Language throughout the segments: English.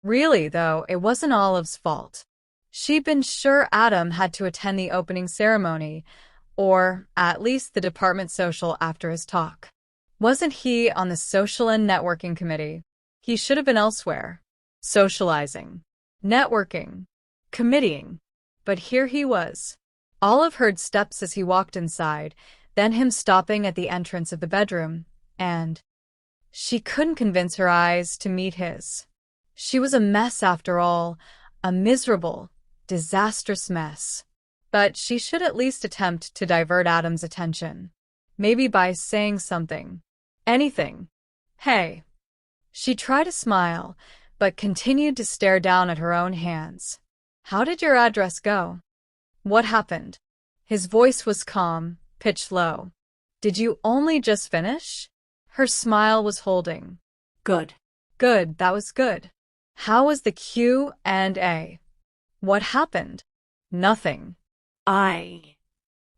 Really, though, it wasn't Olive's fault. She'd been sure Adam had to attend the opening ceremony, or at least the department social after his talk. Wasn't he on the social and networking committee? He should have been elsewhere. Socializing. Networking. Committeeing. But here he was. Olive heard steps as he walked inside, then him stopping at the entrance of the bedroom, and she couldn't convince her eyes to meet his. She was a mess after all, a miserable, disastrous mess. But she should at least attempt to divert Adam's attention. Maybe by saying something. Anything. Hey. She tried to smile, but continued to stare down at her own hands. How did your address go? What happened? His voice was calm, pitched low. Did you only just finish? Her smile was holding. Good. Good, that was good. How was the Q&A? What happened? Nothing.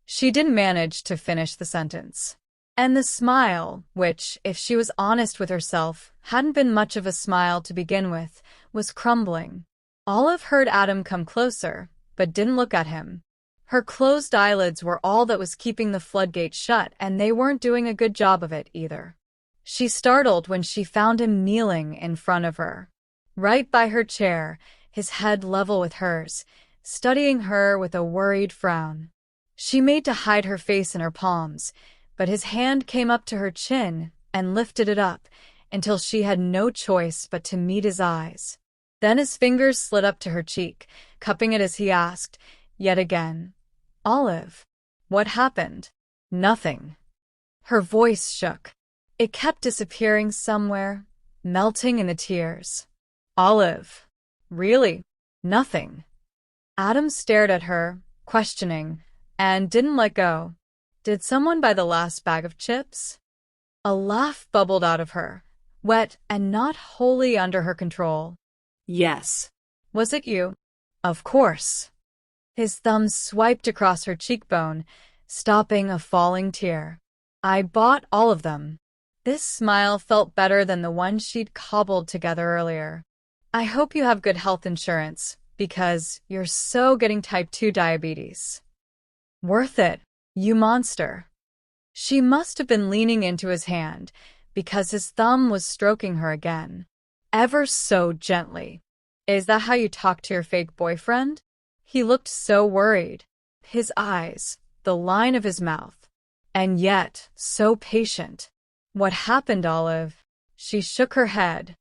She didn't manage to finish the sentence. And the smile, which, if she was honest with herself, hadn't been much of a smile to begin with, was crumbling. Olive heard Adam come closer, but didn't look at him. Her closed eyelids were all that was keeping the floodgates shut, and they weren't doing a good job of it either. She startled when she found him kneeling in front of her. Right by her chair, his head level with hers, studying her with a worried frown. She made to hide her face in her palms, but his hand came up to her chin and lifted it up until she had no choice but to meet his eyes. Then his fingers slid up to her cheek, cupping it as he asked, yet again, Olive, what happened? Nothing. Her voice shook. It kept disappearing somewhere, melting in the tears. Olive. Really? Nothing. Adam stared at her, questioning, and didn't let go. Did someone buy the last bag of chips? A laugh bubbled out of her, wet and not wholly under her control. Yes. Was it you? Of course. His thumb swiped across her cheekbone, stopping a falling tear. I bought all of them. This smile felt better than the one she'd cobbled together earlier. I hope you have good health insurance, because you're so getting type 2 diabetes. Worth it, you monster. She must have been leaning into his hand, because his thumb was stroking her again. Ever so gently. Is that how you talk to your fake boyfriend? He looked so worried. His eyes, the line of his mouth. And yet, so patient. What happened, Olive? She shook her head.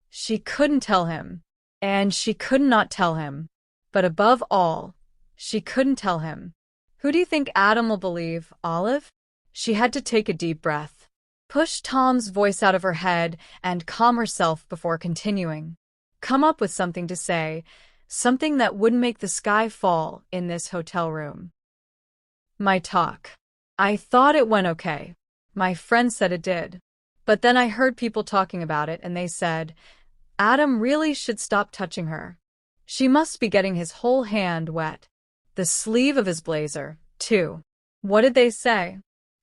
She couldn't tell him. And she could not tell him. But above all, she couldn't tell him. Who do you think Adam will believe, Olive? She had to take a deep breath, push Tom's voice out of her head, and calm herself before continuing. Come up with something to say, something that wouldn't make the sky fall in this hotel room. My talk. I thought it went okay. My friend said it did. But then I heard people talking about it, and they said, Adam really should stop touching her. She must be getting his whole hand wet. The sleeve of his blazer, too. What did they say?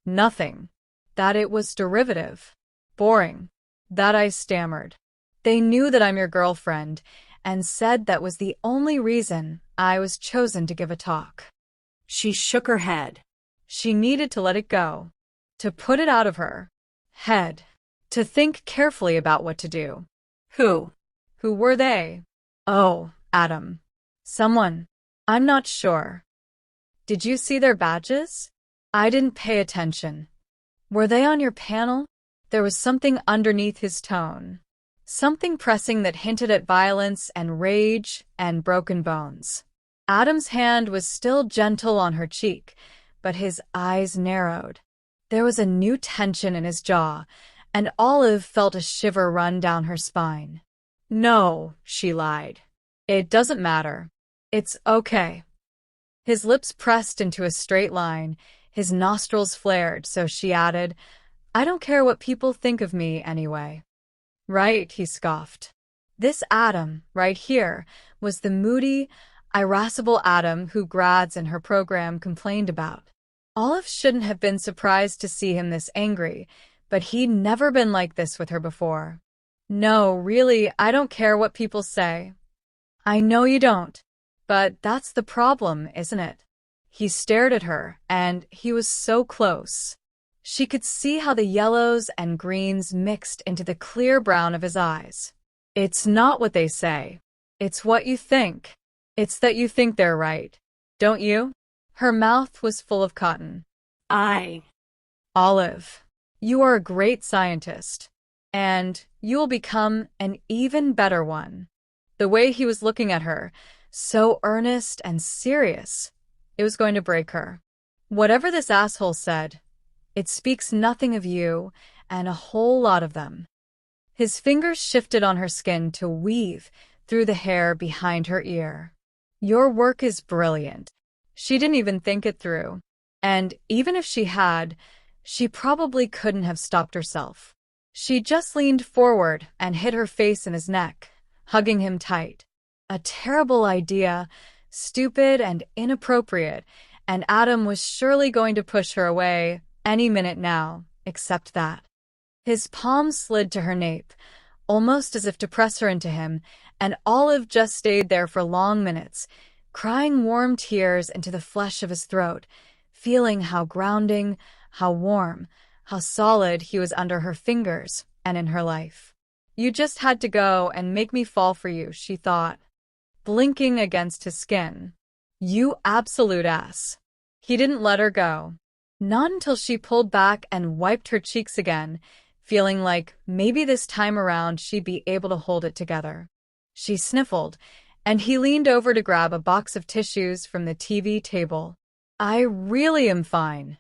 Nothing. That it was derivative. Boring. That I stammered. They knew that I'm your girlfriend, and said that was the only reason I was chosen to give a talk. She shook her head. She needed to let it go. To put it out of her head. To think carefully about what to do. Who? Who were they? Oh, Adam. Someone. I'm not sure. Did you see their badges? I didn't pay attention. Were they on your panel? There was something underneath his tone. Something pressing that hinted at violence and rage and broken bones. Adam's hand was still gentle on her cheek, but his eyes narrowed. There was a new tension in his jaw, and Olive felt a shiver run down her spine. No, she lied. It doesn't matter. It's okay. His lips pressed into a straight line, his nostrils flared, so she added, I don't care what people think of me anyway. Right, he scoffed. This Adam, right here, was the moody, irascible Adam who grads in her program complained about. Olive shouldn't have been surprised to see him this angry, but he'd never been like this with her before. No, really, I don't care what people say. I know you don't. But that's the problem, isn't it? He stared at her, and he was so close. She could see how the yellows and greens mixed into the clear brown of his eyes. It's not what they say. It's what you think. It's that you think they're right. Don't you? Her mouth was full of cotton. I. Olive, you are a great scientist, and you will become an even better one. The way he was looking at her, so earnest and serious, it was going to break her. Whatever this asshole said, it speaks nothing of you and a whole lot of them. His fingers shifted on her skin to weave through the hair behind her ear. Your work is brilliant. She didn't even think it through. And even if she had, she probably couldn't have stopped herself. She just leaned forward and hid her face in his neck, hugging him tight. A terrible idea, stupid and inappropriate, and Adam was surely going to push her away any minute now, except that. His palm slid to her nape, almost as if to press her into him, and Olive just stayed there for long minutes, crying warm tears into the flesh of his throat, feeling how grounding, how warm, how solid he was under her fingers and in her life. You just had to go and make me fall for you, she thought, blinking against his skin. You absolute ass. He didn't let her go. Not until she pulled back and wiped her cheeks again, feeling like maybe this time around she'd be able to hold it together. She sniffled, and he leaned over to grab a box of tissues from the TV table. I really am fine.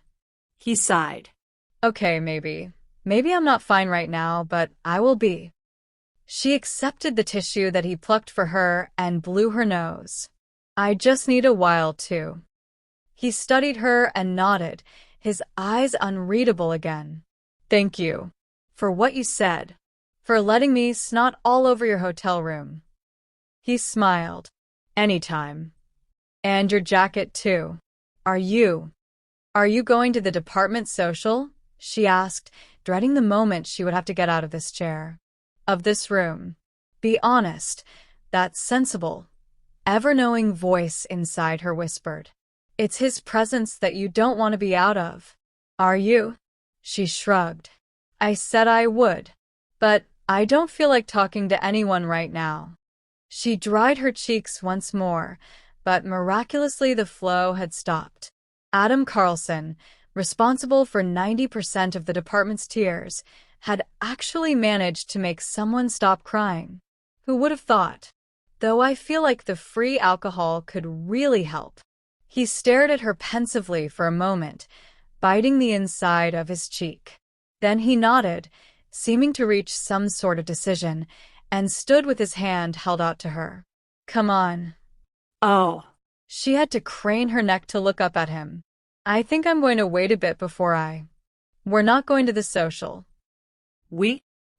He sighed. Okay, maybe. Maybe I'm not fine right now, but I will be. She accepted the tissue that he plucked for her and blew her nose. I just need a while, too. He studied her and nodded, his eyes unreadable again. Thank you. For what you said. For letting me snot all over your hotel room. He smiled. Anytime. And your jacket, too. Are you going to the department social? She asked, dreading the moment she would have to get out of this chair. Of this room. Be honest. That sensible, ever-knowing voice inside her whispered. It's his presence that you don't want to be out of. Are you? She shrugged. I said I would. But I don't feel like talking to anyone right now. She dried her cheeks once more, but miraculously the flow had stopped. Adam Carlson, responsible for 90% of the department's tears, had actually managed to make someone stop crying. Who would have thought? Though I feel like the free alcohol could really help. He stared at her pensively for a moment, biting the inside of his cheek. Then he nodded, seeming to reach some sort of decision, and stood with his hand held out to her. Come on. Oh. She had to crane her neck to look up at him. I think I'm going to wait a bit before We're not going to the social.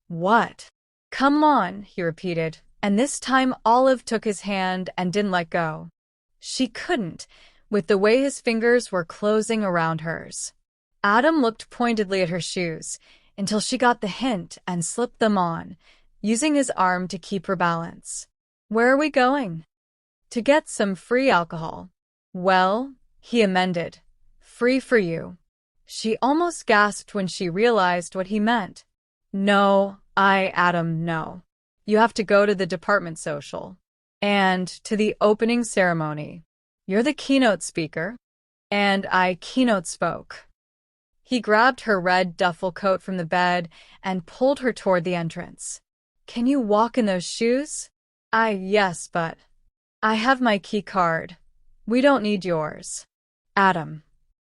What? Come on, he repeated, and this time Olive took his hand and didn't let go. She couldn't, with the way his fingers were closing around hers. Adam looked pointedly at her shoes until she got the hint and slipped them on, using his arm to keep her balance. Where are we going? To get some free alcohol. Well, he amended. Free for you. She almost gasped when she realized what he meant. No, Adam, no. You have to go to the department social. And to the opening ceremony. You're the keynote speaker. And I keynote spoke. He grabbed her red duffel coat from the bed and pulled her toward the entrance. Can you walk in those shoes? Yes, but I have my key card. We don't need yours. Adam.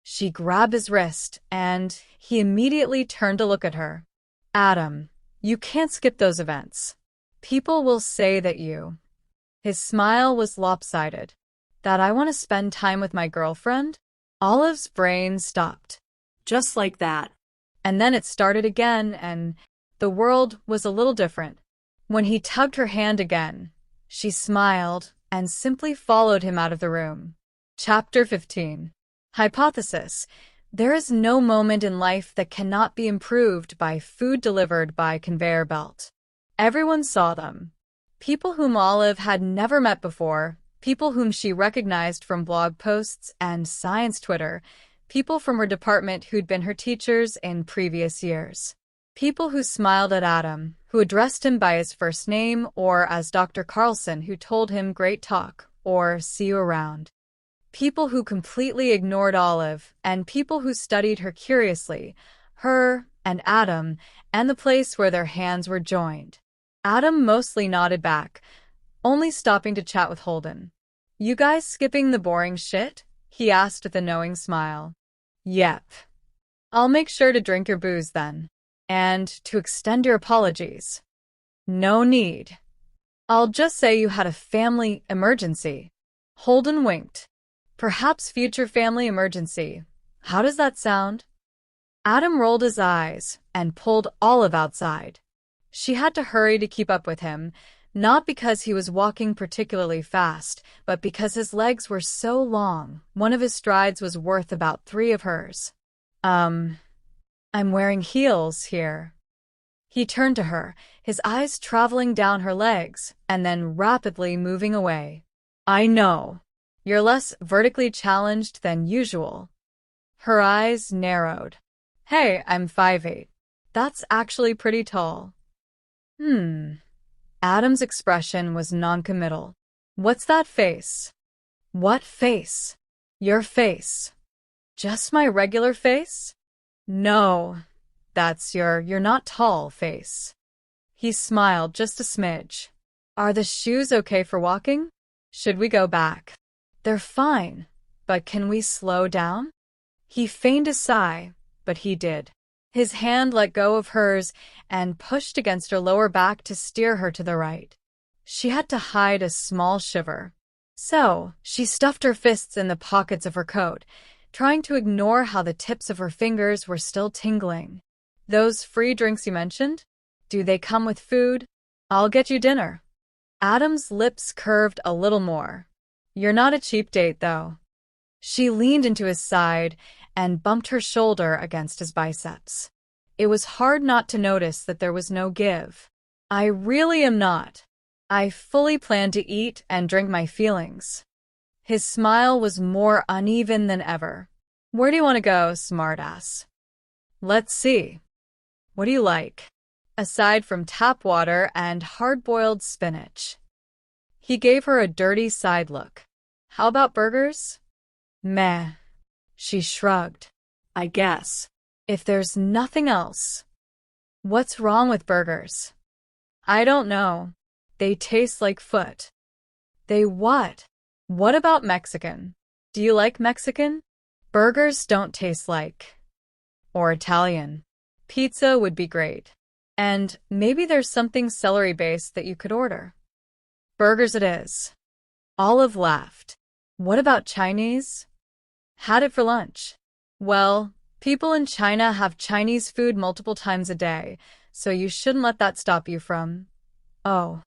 She grabbed his wrist, and he immediately turned to look at her. Adam, you can't skip those events. People will say that you. His smile was lopsided. That I want to spend time with my girlfriend? Olive's brain stopped. Just like that. And then it started again, and the world was a little different. When he tugged her hand again, she smiled and simply followed him out of the room. Chapter 15. Hypothesis. There is no moment in life that cannot be improved by food delivered by conveyor belt. Everyone saw them. People whom Olive had never met before, people whom she recognized from blog posts and science Twitter, people from her department who'd been her teachers in previous years. People who smiled at Adam, who addressed him by his first name, or as Dr. Carlson, who told him great talk, or see you around. People who completely ignored Olive, and people who studied her curiously, her and Adam, and the place where their hands were joined. Adam mostly nodded back, only stopping to chat with Holden. You guys skipping the boring shit? He asked with a knowing smile. Yep. I'll make sure to drink your booze then. And to extend your apologies. No need. I'll just say you had a family emergency. Holden winked. Perhaps future family emergency. How does that sound? Adam rolled his eyes and pulled Olive outside. She had to hurry to keep up with him, not because he was walking particularly fast, but because his legs were so long, one of his strides was worth about 3 of hers. I'm wearing heels here. He turned to her, his eyes traveling down her legs, and then rapidly moving away. I know. You're less vertically challenged than usual. Her eyes narrowed. Hey, I'm 5'8". That's actually pretty tall. Adam's expression was noncommittal. What's that face? What face? Your face. Just my regular face? No, that's your you're not tall face. He smiled just a smidge. Are the shoes okay for walking? Should we go back? They're fine, but can we slow down? He feigned a sigh, but he did. His hand let go of hers and pushed against her lower back to steer her to the right. She had to hide a small shiver. So, she stuffed her fists in the pockets of her coat, trying to ignore how the tips of her fingers were still tingling. Those free drinks you mentioned? Do they come with food? I'll get you dinner. Adam's lips curved a little more. You're not a cheap date, though. She leaned into his side and bumped her shoulder against his biceps. It was hard not to notice that there was no give. I really am not. I fully plan to eat and drink my feelings. His smile was more uneven than ever. Where do you want to go, smartass? Let's see. What do you like? Aside from tap water and hard-boiled spinach. He gave her a dirty side look. How about burgers? Meh. She shrugged. I guess. If there's nothing else. What's wrong with burgers? I don't know. They taste like foot. They what? What about Mexican? Do you like Mexican? Burgers don't taste like. Or Italian. Pizza would be great. And maybe there's something celery-based that you could order. Burgers it is. Olive laughed. What about Chinese? Had it for lunch. Well, people in China have Chinese food multiple times a day, so you shouldn't let that stop you from... Oh.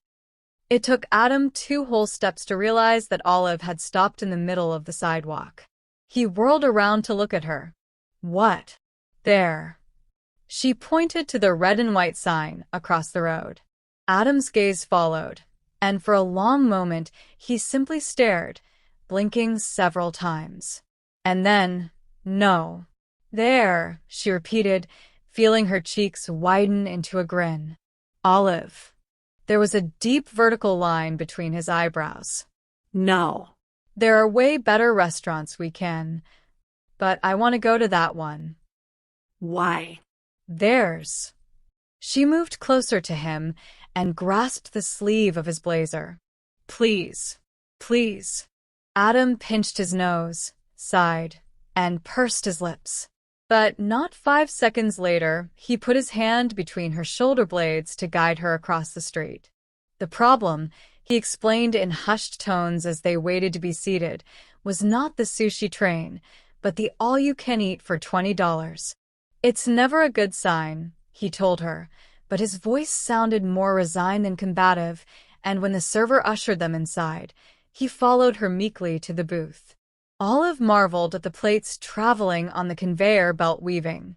It took Adam 2 whole steps to realize that Olive had stopped in the middle of the sidewalk. He whirled around to look at her. What? There. She pointed to the red and white sign across the road. Adam's gaze followed, and for a long moment he simply stared, blinking several times. And then, no. There, she repeated, feeling her cheeks widen into a grin. Olive. There was a deep vertical line between his eyebrows. No. There are way better restaurants we can, but I want to go to that one. Why? Theirs. She moved closer to him and grasped the sleeve of his blazer. Please, please. Adam pinched his nose, sighed, and pursed his lips. But not 5 seconds later, he put his hand between her shoulder blades to guide her across the street. The problem, he explained in hushed tones as they waited to be seated, was not the sushi train, but the all-you-can-eat for $20. It's never a good sign, he told her, but his voice sounded more resigned than combative, and when the server ushered them inside, he followed her meekly to the booth. Olive marveled at the plates traveling on the conveyor belt weaving.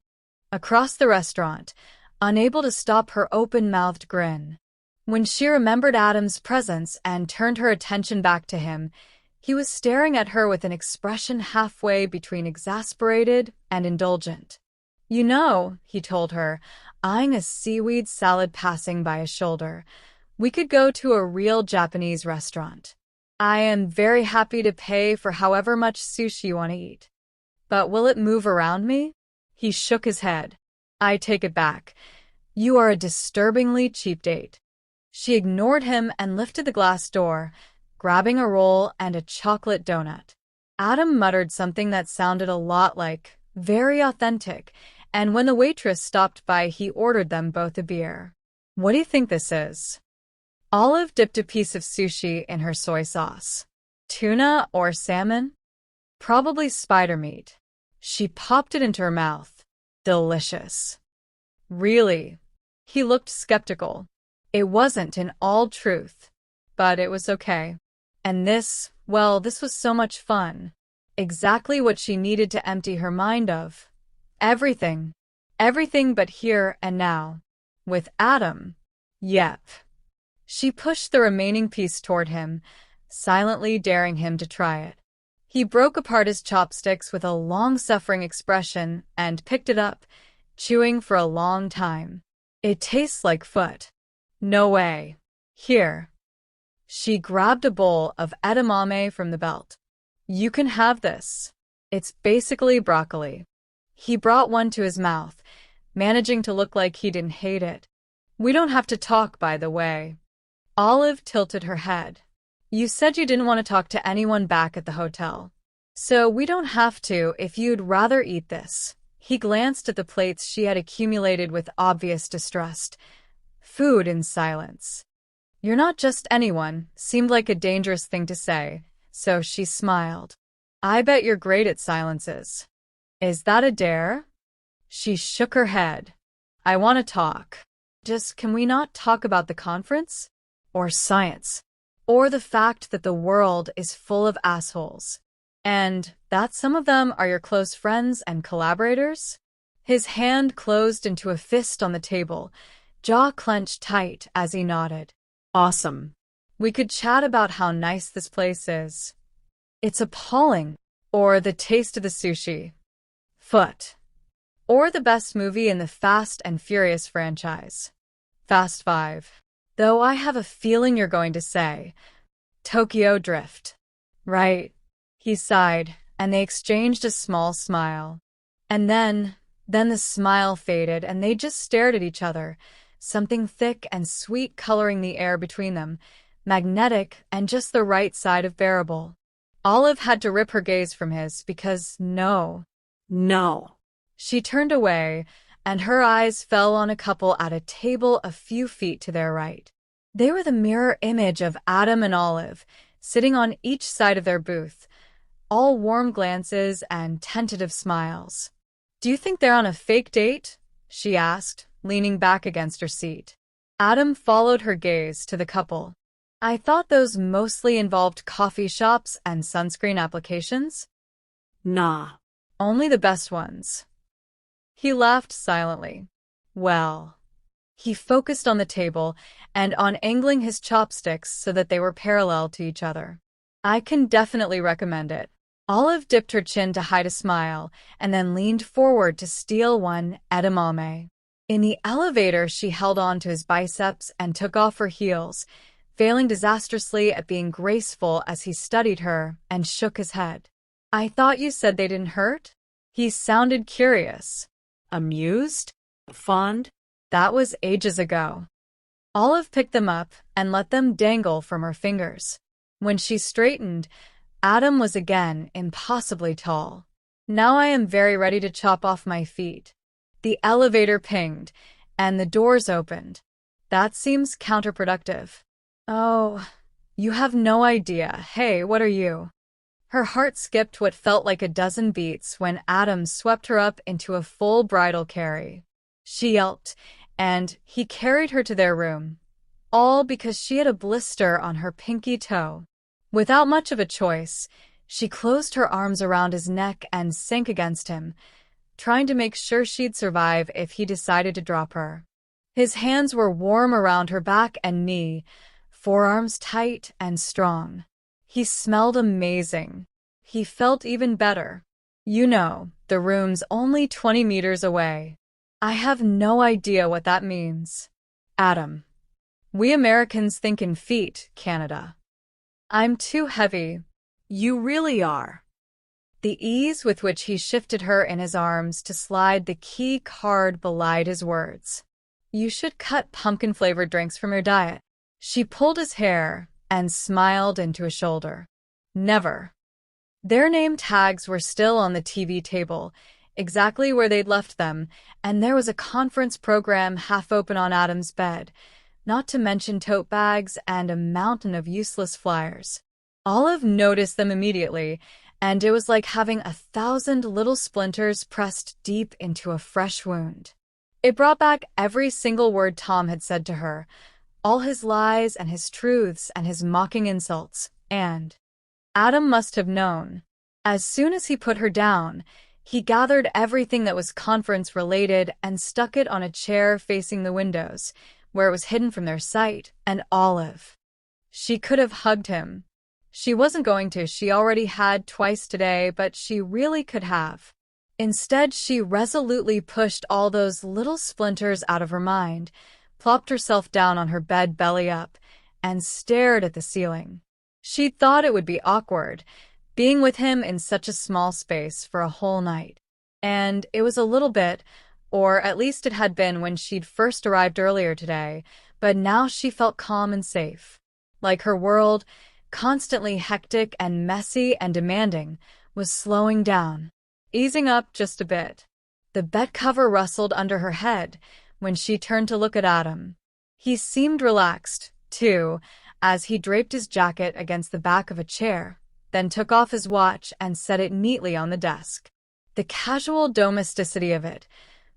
Across the restaurant, unable to stop her open-mouthed grin, When she remembered Adam's presence and turned her attention back to him, he was staring at her with an expression halfway between exasperated and indulgent. "You know," he told her, eyeing a seaweed salad passing by his shoulder, "we could go to a real Japanese restaurant. I am very happy to pay for however much sushi you want to eat. But will it move around me?" He shook his head. "I take it back. You are a disturbingly cheap date." She ignored him and lifted the glass door, grabbing a roll and a chocolate donut. Adam muttered something that sounded a lot like "very authentic," and when the waitress stopped by, he ordered them both a beer. "What do you think this is?" Olive dipped a piece of sushi in her soy sauce. "Tuna or salmon?" "Probably spider meat." She popped it into her mouth. "Delicious." "Really?" He looked skeptical. It wasn't in all truth, but it was okay. And this was so much fun. Exactly what she needed to empty her mind of. Everything. Everything but here and now. With Adam. Yep. She pushed the remaining piece toward him, silently daring him to try it. He broke apart his chopsticks with a long-suffering expression and picked it up, chewing for a long time. "It tastes like foot." "No way." "Here." She grabbed a bowl of edamame from the belt. "You can have this. It's basically broccoli." He brought one to his mouth, managing to look like he didn't hate it. "We don't have to talk, by the way." Olive tilted her head. "You said you didn't want to talk to anyone back at the hotel. So we don't have to if you'd rather eat this." He glanced at the plates she had accumulated with obvious distrust. Food in silence. "You're not just anyone," seemed like a dangerous thing to say, so she smiled. "I bet you're great at silences." "Is that a dare?" She shook her head. "I want to talk. Just can we not talk about the conference? Or science? Or the fact that the world is full of assholes? And that some of them are your close friends and collaborators?" His hand closed into a fist on the table, jaw clenched tight as he nodded. "Awesome. We could chat about how nice this place is. It's appalling. Or the taste of the sushi. Foot. Or the best movie in the Fast and Furious franchise. Fast 5. Though I have a feeling you're going to say Tokyo Drift." "Right." He sighed, and they exchanged a small smile. And then the smile faded, and they just stared at each other, something thick and sweet coloring the air between them, magnetic and just the right side of bearable. Olive had to rip her gaze from his because no. She turned away, and her eyes fell on a couple at a table a few feet to their right. They were the mirror image of Adam and Olive, sitting on each side of their booth, all warm glances and tentative smiles. "Do you think they're on a fake date?" she asked, leaning back against her seat. Adam followed her gaze to the couple. "I thought those mostly involved coffee shops and sunscreen applications?" "Nah." "Only the best ones." He laughed silently. "Well." He focused on the table and on angling his chopsticks so that they were parallel to each other. "I can definitely recommend it." Olive dipped her chin to hide a smile and then leaned forward to steal one edamame. In the elevator, she held on to his biceps and took off her heels, failing disastrously at being graceful as he studied her and shook his head. "I thought you said they didn't hurt?" He sounded curious. "Amused? Fond?" "That was ages ago." Olive picked them up and let them dangle from her fingers. When she straightened, Adam was again impossibly tall. "Now I am very ready to chop off my feet." The elevator pinged, and the doors opened. "That seems counterproductive." "Oh, you have no idea. Hey, what are you?" Her heart skipped what felt like a dozen beats when Adam swept her up into a full bridal carry. She yelped, and he carried her to their room, all because she had a blister on her pinky toe. Without much of a choice, she closed her arms around his neck and sank against him, trying to make sure she'd survive if he decided to drop her. His hands were warm around her back and knee, forearms tight and strong. He smelled amazing. He felt even better. You know, the room's only 20 meters away. I have no idea what that means. Adam. We Americans think in feet, Canada. I'm too heavy. You really are. The ease with which he shifted her in his arms to slide the key card belied his words. You should cut pumpkin-flavored drinks from your diet. She pulled his hair and smiled into his shoulder. Never. Their name tags were still on the TV table, exactly where they'd left them, and there was a conference program half open on Adam's bed, not to mention tote bags and a mountain of useless flyers. Olive noticed them immediately, and it was like having 1,000 little splinters pressed deep into a fresh wound. It brought back every single word Tom had said to her, all his lies and his truths and his mocking insults, and Adam must have known. As soon as he put her down, he gathered everything that was conference-related and stuck it on a chair facing the windows, where it was hidden from their sight, and Olive. She could have hugged him. She wasn't going to, she already had twice today, but she really could have. Instead, she resolutely pushed all those little splinters out of her mind, plopped herself down on her bed belly up, and stared at the ceiling. She'd thought it would be awkward, being with him in such a small space for a whole night. And it was a little bit, or at least it had been when she'd first arrived earlier today, but now she felt calm and safe. Like her world, constantly hectic and messy and demanding, was slowing down, easing up just a bit. The bed cover rustled under her head when she turned to look at Adam. He seemed relaxed, too, as he draped his jacket against the back of a chair, then took off his watch and set it neatly on the desk. The casual domesticity of it,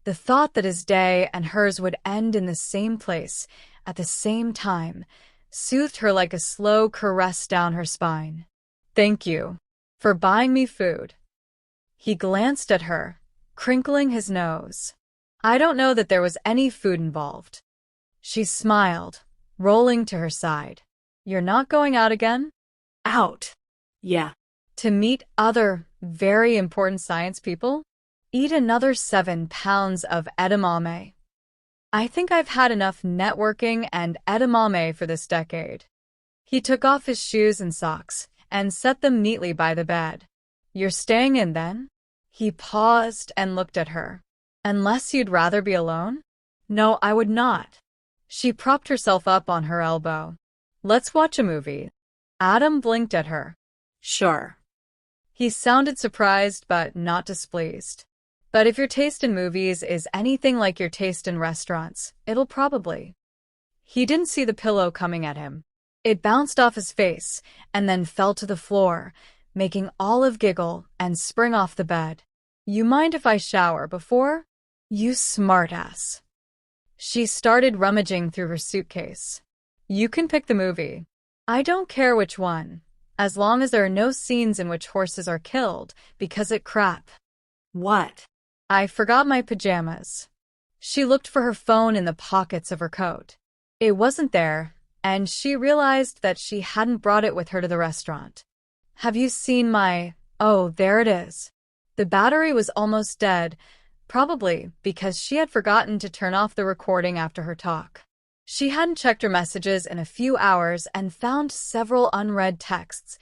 the thought that his day and hers would end in the same place, at the same time, soothed her like a slow caress down her spine. Thank you for buying me food. He glanced at her, crinkling his nose. I don't know that there was any food involved. She smiled, rolling to her side. You're not going out again? Out. Yeah. To meet other, very important science people? Eat another 7 pounds of edamame. I think I've had enough networking and edamame for this decade. He took off his shoes and socks and set them neatly by the bed. You're staying in then? He paused and looked at her. Unless you'd rather be alone? No, I would not. She propped herself up on her elbow. Let's watch a movie. Adam blinked at her. Sure. He sounded surprised but not displeased. But if your taste in movies is anything like your taste in restaurants, it'll probably. He didn't see the pillow coming at him. It bounced off his face and then fell to the floor, making Olive giggle and spring off the bed. You mind if I shower before? You smartass. She started rummaging through her suitcase. You can pick the movie. I don't care which one, as long as there are no scenes in which horses are killed, because it crap. What? I forgot my pajamas. She looked for her phone in the pockets of her coat. It wasn't there, and she realized that she hadn't brought it with her to the restaurant. Have you seen my... Oh, there it is. The battery was almost dead, probably because she had forgotten to turn off the recording after her talk. She hadn't checked her messages in a few hours and found several unread texts,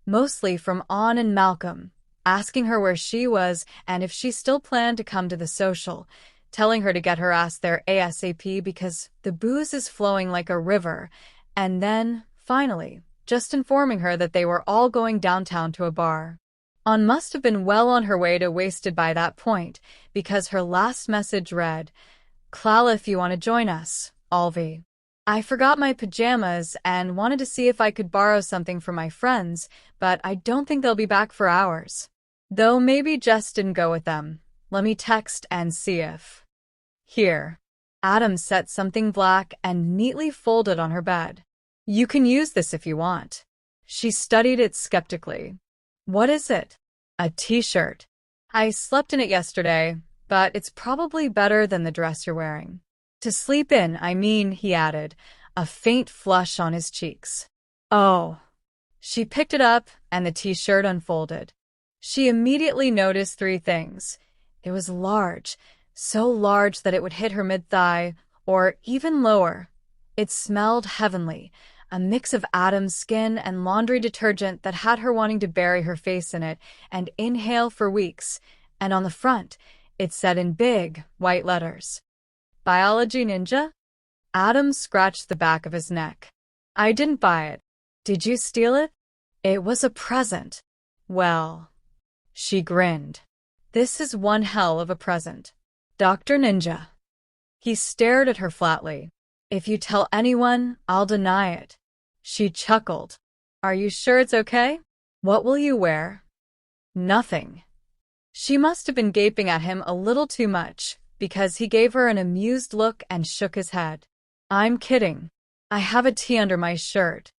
mostly from Ann and Malcolm, asking her where she was and if she still planned to come to the social, telling her to get her ass there ASAP because the booze is flowing like a river, and then, finally, just informing her that they were all going downtown to a bar. Ann must have been well on her way to wasted by that point, because her last message read, Clala, if you want to join us, Alvi. I forgot my pajamas and wanted to see if I could borrow something from my friends, but I don't think they'll be back for hours. Though maybe Jess didn't go with them. Let me text and see if... Here. Adam set something black and neatly folded on her bed. You can use this if you want. She studied it skeptically. What is it? A t-shirt. I slept in it yesterday, but it's probably better than the dress you're wearing. To sleep in, I mean, he added, a faint flush on his cheeks. Oh. She picked it up, and the t-shirt unfolded. She immediately noticed three things. It was large, so large that it would hit her mid-thigh, or even lower. It smelled heavenly, a mix of Adam's skin and laundry detergent that had her wanting to bury her face in it and inhale for weeks. And on the front, it said in big, white letters, "Biology Ninja?" Adam scratched the back of his neck. I didn't buy it. Did you steal it? It was a present. Well, she grinned. This is one hell of a present. Dr. Ninja. He stared at her flatly. If you tell anyone, I'll deny it. She chuckled. Are you sure it's okay? What will you wear? Nothing. She must have been gaping at him a little too much, because he gave her an amused look and shook his head. I'm kidding. I have a T under my shirt.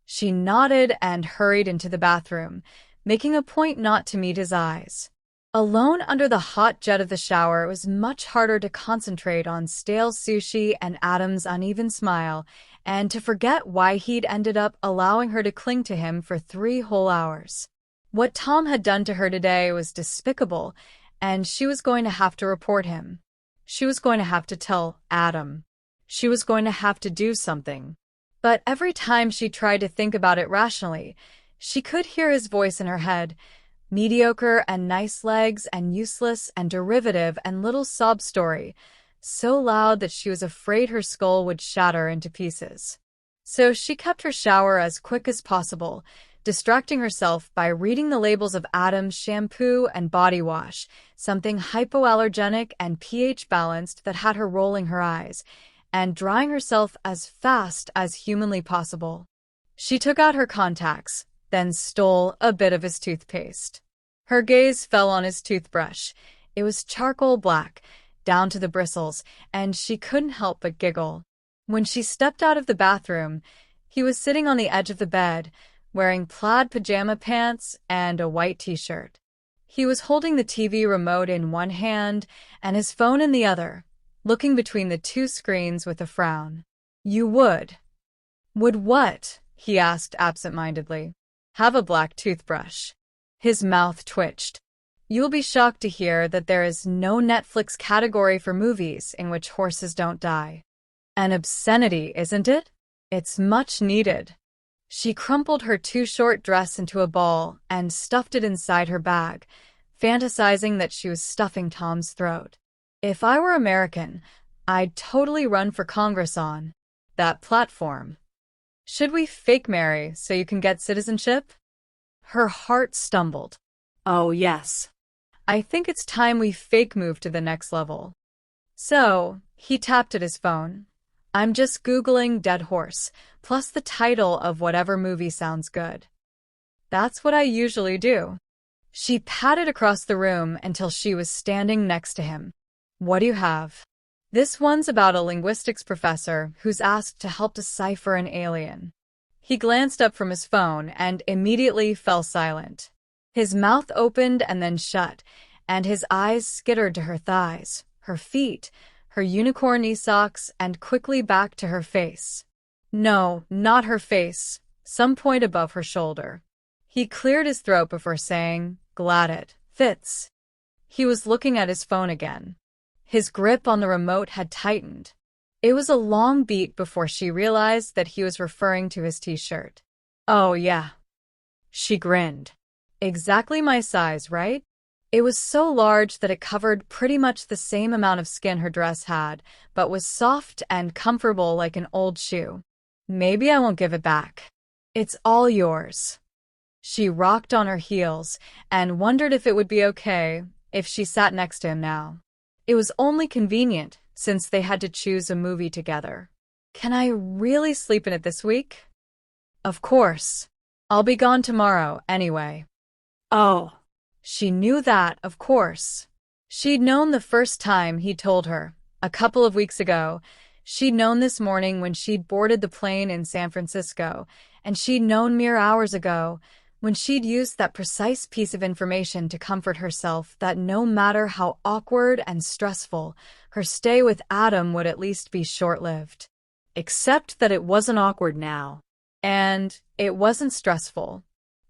She nodded and hurried into the bathroom, making a point not to meet his eyes. Alone under the hot jet of the shower, it was much harder to concentrate on stale sushi and Adam's uneven smile, and to forget why he'd ended up allowing her to cling to him for 3 whole hours. What Tom had done to her today was despicable, and she was going to have to report him. She was going to have to tell Adam. She was going to have to do something. But every time she tried to think about it rationally, she could hear his voice in her head, mediocre and nice legs and useless and derivative and little sob story, so loud that she was afraid her skull would shatter into pieces. So she kept her shower as quick as possible, distracting herself by reading the labels of Adam's shampoo and body wash, something hypoallergenic and pH-balanced that had her rolling her eyes, and drying herself as fast as humanly possible. She took out her contacts, then stole a bit of his toothpaste. Her gaze fell on his toothbrush. It was charcoal black, down to the bristles, and she couldn't help but giggle. When she stepped out of the bathroom, he was sitting on the edge of the bed, wearing plaid pajama pants and a white t-shirt. He was holding the TV remote in one hand and his phone in the other, looking between the two screens with a frown. You would. Would what? He asked absent-mindedly. Have a black toothbrush. His mouth twitched. You'll be shocked to hear that there is no Netflix category for movies in which horses don't die. An obscenity, isn't it? It's much needed. She crumpled her too-short dress into a ball and stuffed it inside her bag, fantasizing that she was stuffing Tom's throat. If I were American, I'd totally run for Congress on that platform. Should we fake marry so you can get citizenship? Her heart stumbled. Oh, yes. I think it's time we fake move to the next level. So, he tapped at his phone. I'm just Googling dead horse, plus the title of whatever movie sounds good. That's what I usually do. She padded across the room until she was standing next to him. What do you have? This one's about a linguistics professor who's asked to help decipher an alien. He glanced up from his phone and immediately fell silent. His mouth opened and then shut, and his eyes skittered to her thighs, her feet, her unicorn knee socks, and quickly back to her face. No, not her face, some point above her shoulder. He cleared his throat before saying, Glad it fits. He was looking at his phone again. His grip on the remote had tightened. It was a long beat before she realized that he was referring to his t-shirt. Oh, yeah. She grinned. Exactly my size, right? It was so large that it covered pretty much the same amount of skin her dress had, but was soft and comfortable like an old shoe. Maybe I won't give it back. It's all yours. She rocked on her heels and wondered if it would be okay if she sat next to him now. It was only convenient, since they had to choose a movie together. Can I really sleep in it this week? Of course. I'll be gone tomorrow, anyway. Oh. She knew that, of course. She'd known the first time he told her, a couple of weeks ago. She'd known this morning when she'd boarded the plane in San Francisco, and she'd known mere hours ago when she'd used that precise piece of information to comfort herself that no matter how awkward and stressful, her stay with Adam would at least be short-lived. Except that it wasn't awkward now. And it wasn't stressful.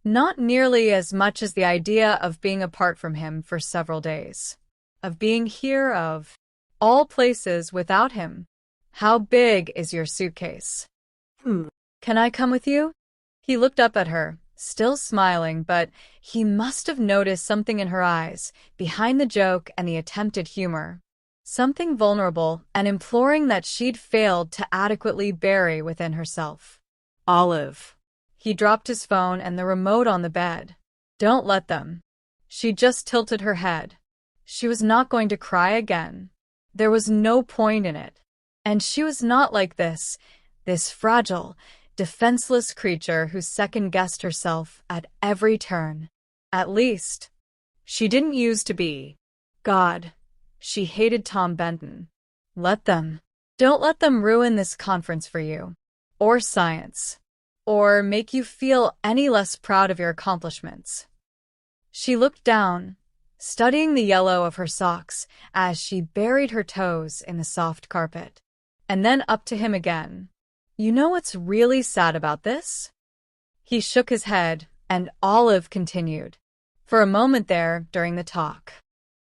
Not nearly as much as the idea of being apart from him for several days. Of being here, of all places without him. How big is your suitcase? Can I come with you? He looked up at her, still smiling, but he must have noticed something in her eyes, behind the joke and the attempted humor. Something vulnerable and imploring that she'd failed to adequately bury within herself. Olive. He dropped his phone and the remote on the bed. Don't let them. She just tilted her head. She was not going to cry again. There was no point in it. And she was not like this fragile, defenseless creature who second-guessed herself at every turn. At least, she didn't use to be. God, she hated Tom Benton. Let them. Don't let them ruin this conference for you. Or science. Or make you feel any less proud of your accomplishments. She looked down, studying the yellow of her socks as she buried her toes in the soft carpet. And then up to him again. You know what's really sad about this? He shook his head, and Olive continued. For a moment there, during the talk,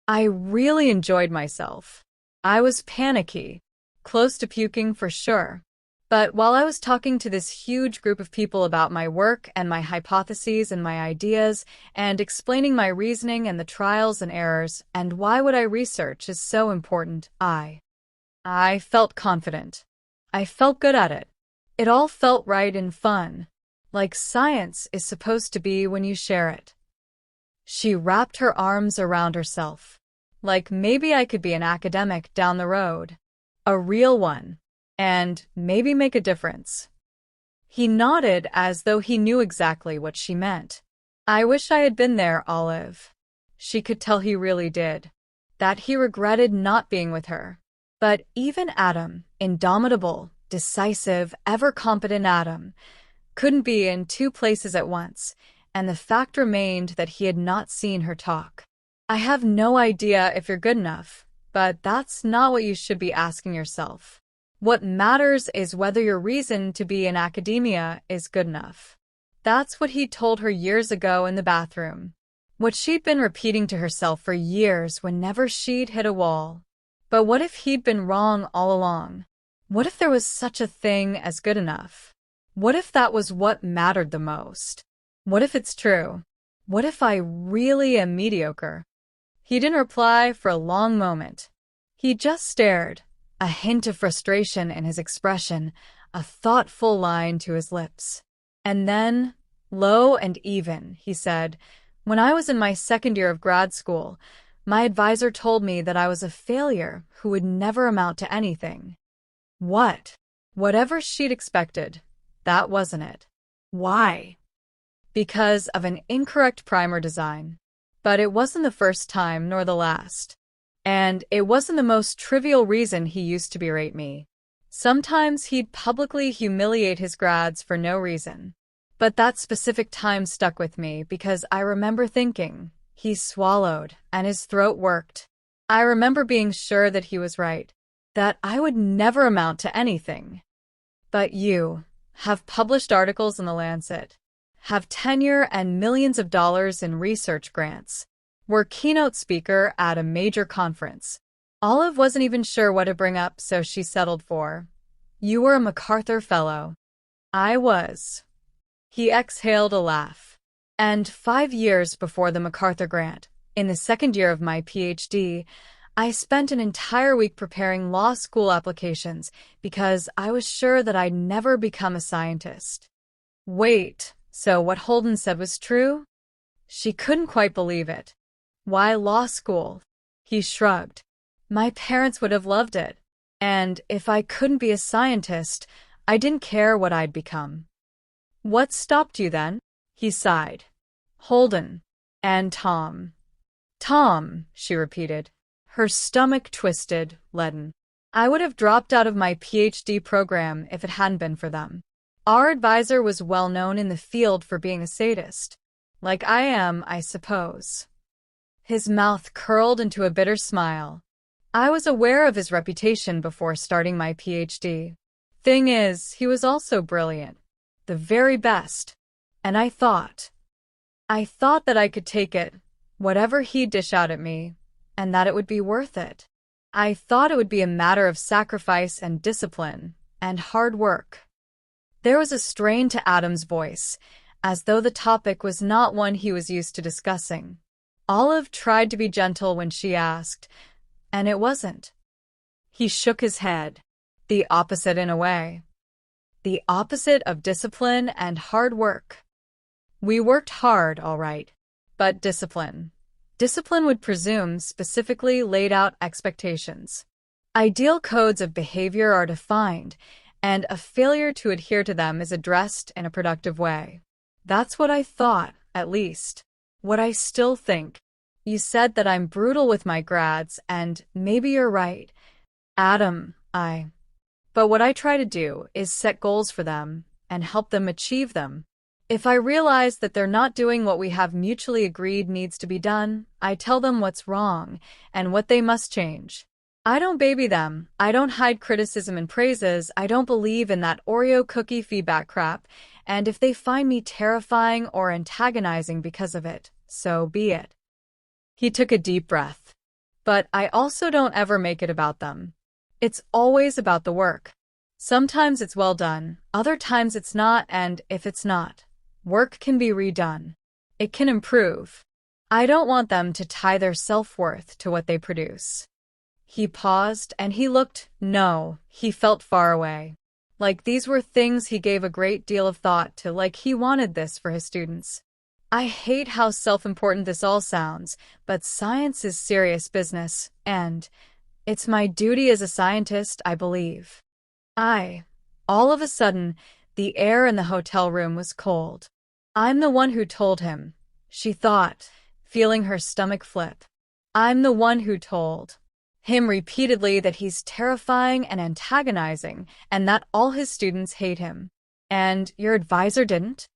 I really enjoyed myself. I was panicky, close to puking for sure. But while I was talking to this huge group of people about my work and my hypotheses and my ideas, and explaining my reasoning and the trials and errors, and why what I research is so important, I felt confident. I felt good at it. It all felt right and fun, like science is supposed to be when you share it. She wrapped her arms around herself, like maybe I could be an academic down the road, a real one, and maybe make a difference. He nodded as though he knew exactly what she meant. I wish I had been there, Olive. She could tell he really did, that he regretted not being with her. But even Adam, indomitable, decisive, ever-competent Adam, couldn't be in two places at once, and the fact remained that he had not seen her talk. I have no idea if you're good enough, but that's not what you should be asking yourself. What matters is whether your reason to be in academia is good enough. That's what he told her years ago in the bathroom. What she'd been repeating to herself for years whenever she'd hit a wall. But what if he'd been wrong all along? What if there was such a thing as good enough? What if that was what mattered the most? What if it's true? What if I really am mediocre? He didn't reply for a long moment. He just stared, a hint of frustration in his expression, a thoughtful line to his lips. And then, low and even, he said, when I was in my second year of grad school, my advisor told me that I was a failure who would never amount to anything. What? Whatever she'd expected, that wasn't it. Why? Because of an incorrect primer design. But it wasn't the first time nor the last. And it wasn't the most trivial reason he used to berate me. Sometimes he'd publicly humiliate his grads for no reason. But that specific time stuck with me because I remember thinking, he swallowed and his throat worked. I remember being sure that he was right, that I would never amount to anything. But you have published articles in The Lancet, have tenure and millions of dollars in research grants, were keynote speaker at a major conference. Olive wasn't even sure what to bring up, so she settled for, you were a MacArthur Fellow. I was. He exhaled a laugh. And 5 years before the MacArthur grant, in the second year of my PhD, I spent an entire week preparing law school applications because I was sure that I'd never become a scientist. Wait, so what Holden said was true? She couldn't quite believe it. Why law school? He shrugged. My parents would have loved it. And if I couldn't be a scientist, I didn't care what I'd become. What stopped you then? He sighed. Holden. And Tom. Tom, she repeated. Her stomach twisted, leaden. I would have dropped out of my PhD program if it hadn't been for them. Our advisor was well known in the field for being a sadist. Like I am, I suppose. His mouth curled into a bitter smile. I was aware of his reputation before starting my PhD. Thing is, he was also brilliant. The very best. And I thought that I could take it, whatever he'd dish out at me, and that it would be worth it. I thought it would be a matter of sacrifice and discipline, and hard work. There was a strain to Adam's voice, as though the topic was not one he was used to discussing. Olive tried to be gentle when she asked, and it wasn't. He shook his head. The opposite in a way. The opposite of discipline and hard work. We worked hard, all right, but discipline. Discipline would presume specifically laid out expectations. Ideal codes of behavior are defined, and a failure to adhere to them is addressed in a productive way. That's what I thought, at least. What I still think. You said that I'm brutal with my grads, and maybe you're right. Adam, But what I try to do is set goals for them and help them achieve them. If I realize that they're not doing what we have mutually agreed needs to be done, I tell them what's wrong and what they must change. I don't baby them. I don't hide criticism and praises. I don't believe in that Oreo cookie feedback crap. And if they find me terrifying or antagonizing because of it, so be it. He took a deep breath. But I also don't ever make it about them. It's always about the work. Sometimes it's well done, other times it's not, and if it's not, work can be redone. It can improve. I don't want them to tie their self-worth to what they produce. He paused and he looked, he felt far away. Like these were things he gave a great deal of thought to, like he wanted this for his students. I hate how self-important this all sounds, but science is serious business, and it's my duty as a scientist, I believe. All of a sudden, the air in the hotel room was cold. I'm the one who told him, she thought, feeling her stomach flip. I'm the one who told him repeatedly that he's terrifying and antagonizing, and that all his students hate him. And your advisor didn't?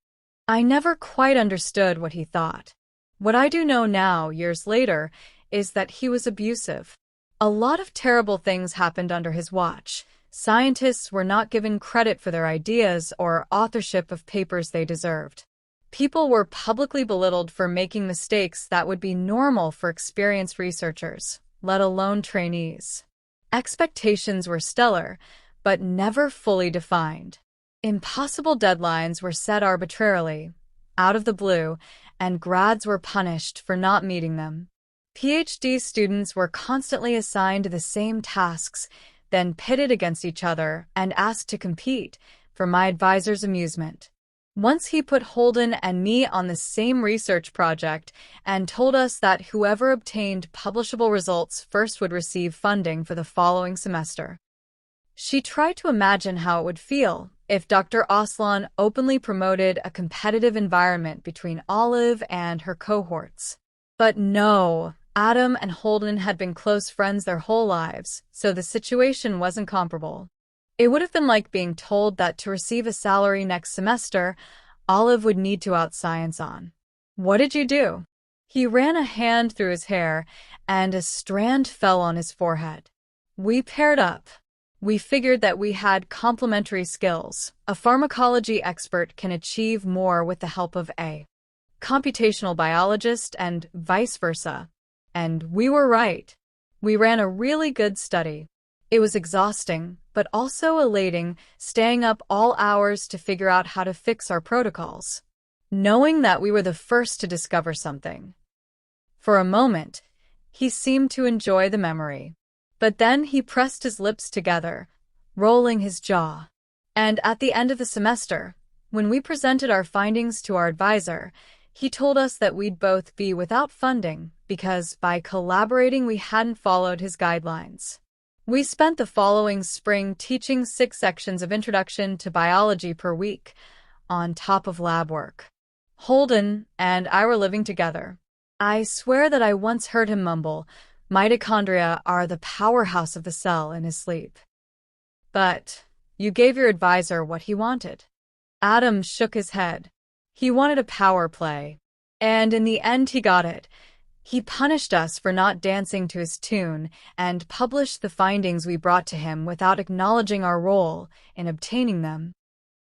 I never quite understood what he thought. What I do know now, years later, is that he was abusive. A lot of terrible things happened under his watch. Scientists were not given credit for their ideas or authorship of papers they deserved. People were publicly belittled for making mistakes that would be normal for experienced researchers, let alone trainees. Expectations were stellar, but never fully defined. Impossible deadlines were set arbitrarily, out of the blue, and grads were punished for not meeting them. PhD students were constantly assigned the same tasks, then pitted against each other and asked to compete for my advisor's amusement. Once he put Holden and me on the same research project and told us that whoever obtained publishable results first would receive funding for the following semester. She tried to imagine how it would feel if Dr. Aslan openly promoted a competitive environment between Olive and her cohorts. But no, Adam and Holden had been close friends their whole lives, so the situation wasn't comparable. It would have been like being told that to receive a salary next semester, Olive would need to outscience on. What did you do? He ran a hand through his hair, and a strand fell on his forehead. We paired up. We figured that we had complementary skills. A pharmacology expert can achieve more with the help of a computational biologist and vice versa. And we were right. We ran a really good study. It was exhausting, but also elating, staying up all hours to figure out how to fix our protocols, knowing that we were the first to discover something. For a moment, he seemed to enjoy the memory. But then he pressed his lips together, rolling his jaw. And at the end of the semester, when we presented our findings to our advisor, he told us that we'd both be without funding because by collaborating we hadn't followed his guidelines. We spent the following spring teaching 6 sections of Introduction to Biology per week, on top of lab work. Holden and I were living together. I swear that I once heard him mumble, "Mitochondria are the powerhouse of the cell," in his sleep. But you gave your advisor what he wanted. Adam shook his head. He wanted a power play. And in the end, he got it. He punished us for not dancing to his tune and published the findings we brought to him without acknowledging our role in obtaining them.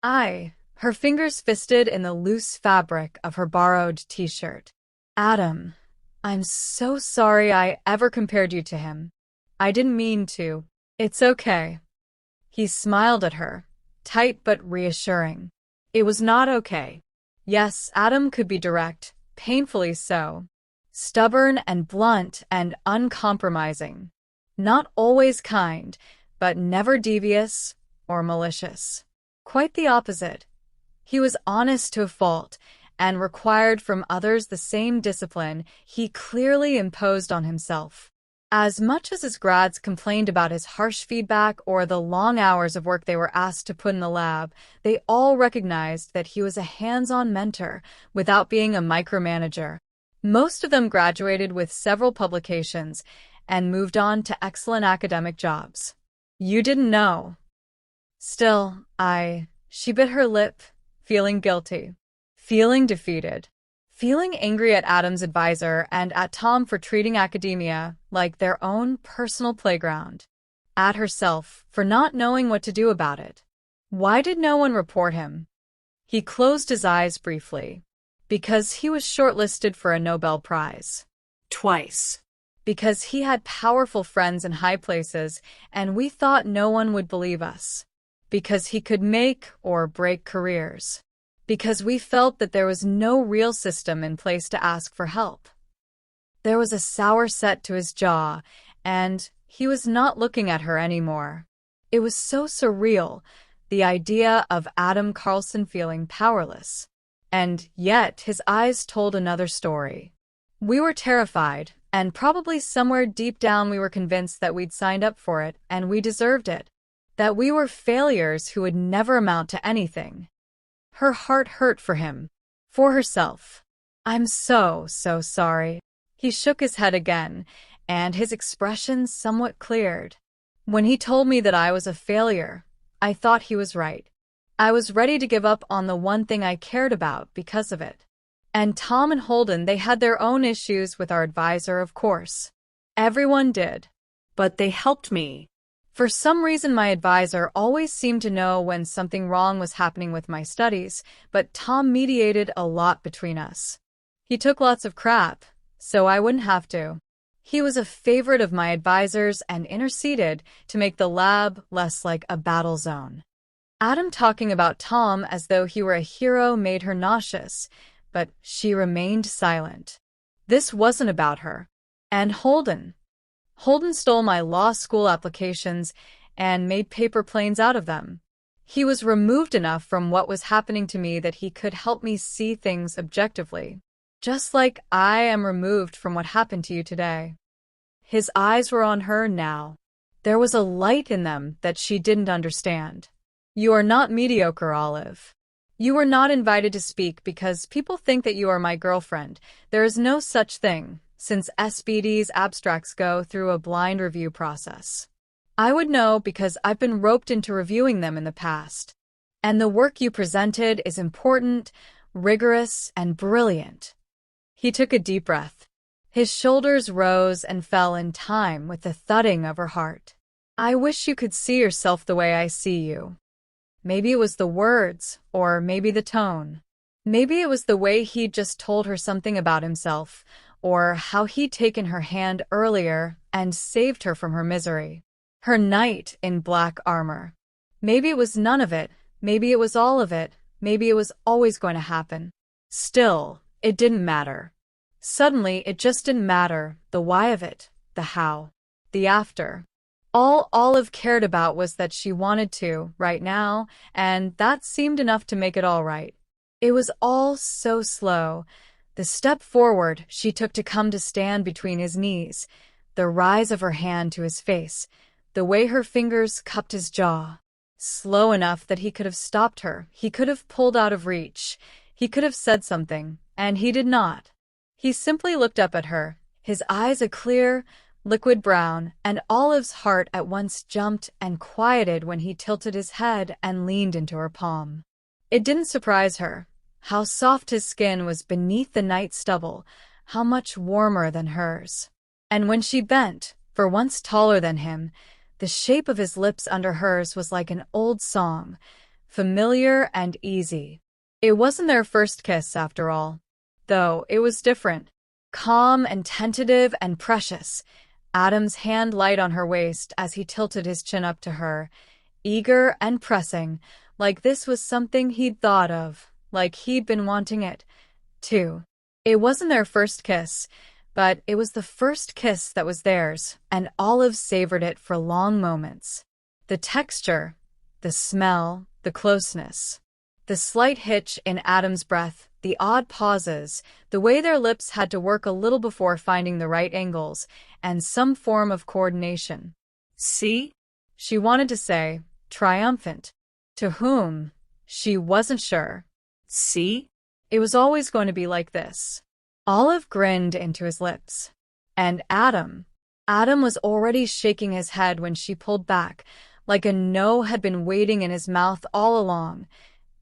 Her fingers fisted in the loose fabric of her borrowed t-shirt. Adam, I'm so sorry I ever compared you to him. I didn't mean to. It's okay. He smiled at her, tight but reassuring. It was not okay. Yes, Adam could be direct, painfully so. Stubborn and blunt and uncompromising. Not always kind, but never devious or malicious. Quite the opposite. He was honest to a fault and required from others the same discipline he clearly imposed on himself. As much as his grads complained about his harsh feedback or the long hours of work they were asked to put in the lab, they all recognized that he was a hands-on mentor without being a micromanager. Most of them graduated with several publications and moved on to excellent academic jobs. You didn't know. Still, she bit her lip, feeling guilty, feeling defeated, feeling angry at Adam's advisor and at Tom for treating academia like their own personal playground, at herself for not knowing what to do about it. Why did no one report him? He closed his eyes briefly. Because he was shortlisted for a Nobel Prize. Twice. Because he had powerful friends in high places and we thought no one would believe us. Because he could make or break careers. Because we felt that there was no real system in place to ask for help. There was a sour set to his jaw, and he was not looking at her anymore. It was so surreal, the idea of Adam Carlson feeling powerless. And yet his eyes told another story. We were terrified, and probably somewhere deep down we were convinced that we'd signed up for it and we deserved it. That we were failures who would never amount to anything. Her heart hurt for him. For herself. I'm so sorry. He shook his head again, and his expression somewhat cleared. When he told me that I was a failure, I thought he was right. I was ready to give up on the one thing I cared about because of it. And Tom and Holden, they had their own issues with our advisor, of course. Everyone did. But they helped me. For some reason, my advisor always seemed to know when something wrong was happening with my studies, but Tom mediated a lot between us. He took lots of crap, so I wouldn't have to. He was a favorite of my advisor's and interceded to make the lab less like a battle zone. Adam talking about Tom as though he were a hero made her nauseous, but she remained silent. This wasn't about her. And Holden. Holden stole my law school applications and made paper planes out of them. He was removed enough from what was happening to me that he could help me see things objectively. Just like I am removed from what happened to you today. His eyes were on her now. There was a light in them that she didn't understand. You are not mediocre, Olive. You were not invited to speak because people think that you are my girlfriend. There is no such thing, since SBD's abstracts go through a blind review process. I would know because I've been roped into reviewing them in the past. And the work you presented is important, rigorous, and brilliant. He took a deep breath. His shoulders rose and fell in time with the thudding of her heart. I wish you could see yourself the way I see you. Maybe it was the words, or maybe the tone. Maybe it was the way he'd just told her something about himself, or how he'd taken her hand earlier and saved her from her misery. Her knight in black armor. Maybe it was none of it, maybe it was all of it, maybe it was always going to happen. Still, it didn't matter. Suddenly, it just didn't matter, the why of it, the how, the after. All Olive cared about was that she wanted to, right now, and that seemed enough to make it all right. It was all so slow. The step forward she took to come to stand between his knees, the rise of her hand to his face, the way her fingers cupped his jaw. Slow enough that he could have stopped her, he could have pulled out of reach, he could have said something, and he did not. He simply looked up at her, his eyes a clear, liquid brown, and Olive's heart at once jumped and quieted when he tilted his head and leaned into her palm. It didn't surprise her. How soft his skin was beneath the night stubble, how much warmer than hers. And when she bent, for once taller than him, the shape of his lips under hers was like an old song, familiar and easy. It wasn't their first kiss, after all. Though it was different. Calm and tentative and precious, Adam's hand light on her waist as he tilted his chin up to her, eager and pressing, like this was something he'd thought of, like he'd been wanting it, too. It wasn't their first kiss, but it was the first kiss that was theirs, and Olive savored it for long moments. The texture, the smell, the closeness. The slight hitch in Adam's breath, the odd pauses, the way their lips had to work a little before finding the right angles, and some form of coordination. See? She wanted to say, triumphant. To whom? She wasn't sure. See? It was always going to be like this. Olive grinned into his lips. And Adam was already shaking his head when she pulled back, like a no had been waiting in his mouth all along,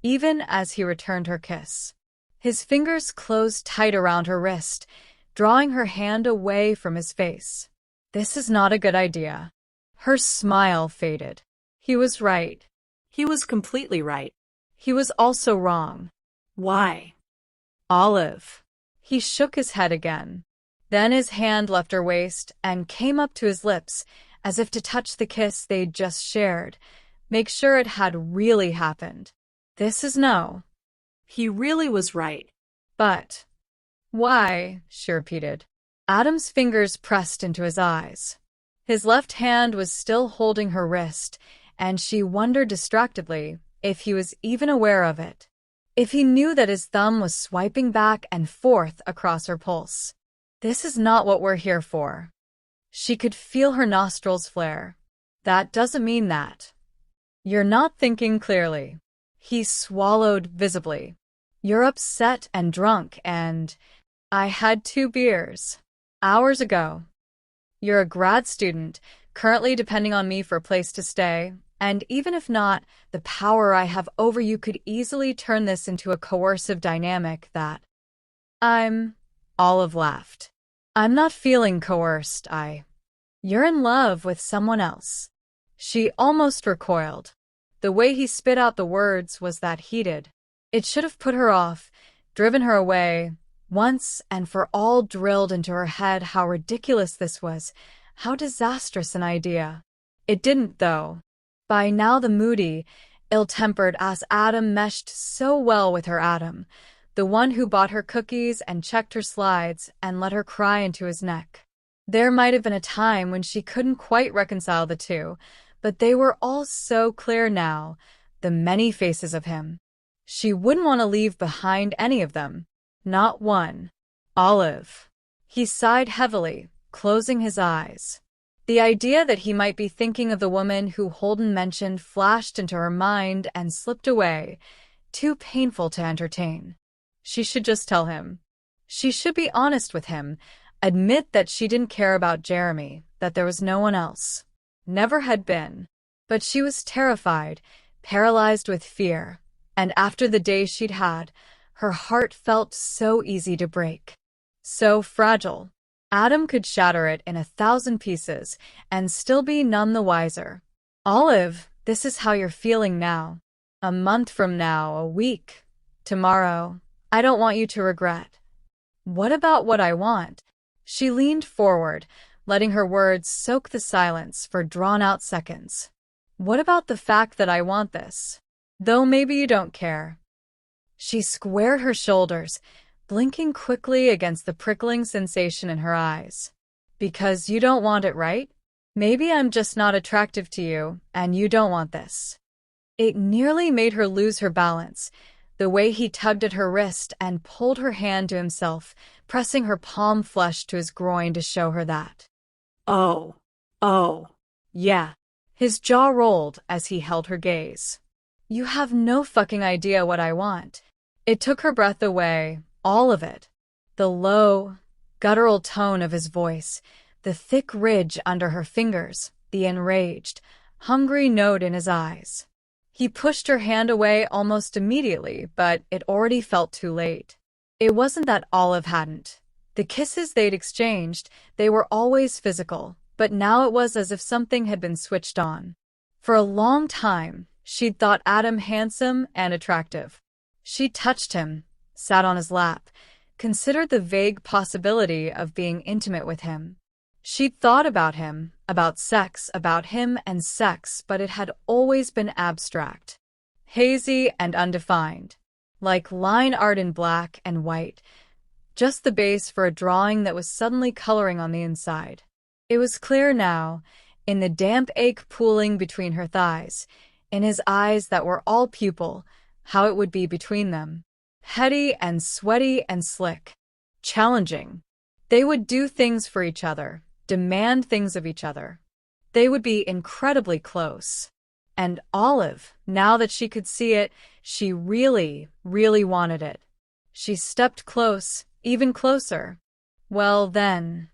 even as he returned her kiss. His fingers closed tight around her wrist, drawing her hand away from his face. This is not a good idea. Her smile faded. He was right. He was completely right. He was also wrong. Why? Olive. He shook his head again. Then his hand left her waist and came up to his lips, as if to touch the kiss they'd just shared, make sure it had really happened. This is no. He really was right. But why? She repeated. Adam's fingers pressed into his eyes. His left hand was still holding her wrist, and she wondered distractedly if he was even aware of it. If he knew that his thumb was swiping back and forth across her pulse. This is not what we're here for. She could feel her nostrils flare. That doesn't mean that. You're not thinking clearly. He swallowed visibly. You're upset and drunk, and I had 2 beers. Hours ago. You're a grad student, currently depending on me for a place to stay, and even if not, the power I have over you could easily turn this into a coercive dynamic that Olive laughed. I'm not feeling coerced, You're in love with someone else. She almost recoiled. The way he spit out the words was that heated. It should have put her off, driven her away, once and for all drilled into her head how ridiculous this was, how disastrous an idea. It didn't, though. By now the moody, ill-tempered ass Adam meshed so well with her Adam, the one who bought her cookies and checked her slides and let her cry into his neck. There might have been a time when she couldn't quite reconcile the two, but they were all so clear now, the many faces of him. She wouldn't want to leave behind any of them. Not one. Olive. He sighed heavily, closing his eyes. The idea that he might be thinking of the woman who Holden mentioned flashed into her mind and slipped away, too painful to entertain. She should just tell him. She should be honest with him, admit that she didn't care about Jeremy, that there was no one else. Never had been. But she was terrified, paralyzed with fear, and after the day she'd had, her heart felt so easy to break. So fragile. Adam could shatter it in 1,000 pieces and still be none the wiser. Olive, this is how you're feeling now. A month from now, a week, tomorrow, I don't want you to regret. What about what I want? She leaned forward, letting her words soak the silence for drawn-out seconds. What about the fact that I want this? Though maybe you don't care. She squared her shoulders, blinking quickly against the prickling sensation in her eyes. Because you don't want it, right? Maybe I'm just not attractive to you, and you don't want this. It nearly made her lose her balance, the way he tugged at her wrist and pulled her hand to himself, pressing her palm flush to his groin to show her that. Oh. Yeah. His jaw rolled as he held her gaze. You have no fucking idea what I want. It took her breath away, all of it. The low, guttural tone of his voice, the thick ridge under her fingers, the enraged, hungry note in his eyes. He pushed her hand away almost immediately, but it already felt too late. It wasn't that Olive hadn't. The kisses they'd exchanged, they were always physical, but now it was as if something had been switched on. For a long time, she'd thought Adam handsome and attractive. She touched him, sat on his lap, considered the vague possibility of being intimate with him. She'd thought about him, about sex, about him and sex, but it had always been abstract, hazy and undefined, like line art in black and white, just the base for a drawing that was suddenly coloring on the inside. It was clear now, in the damp ache pooling between her thighs, in his eyes that were all pupil, how it would be between them. Heady and sweaty and slick. Challenging. They would do things for each other, demand things of each other. They would be incredibly close. And Olive, now that she could see it, she really, really wanted it. She stepped close, even closer. Well then.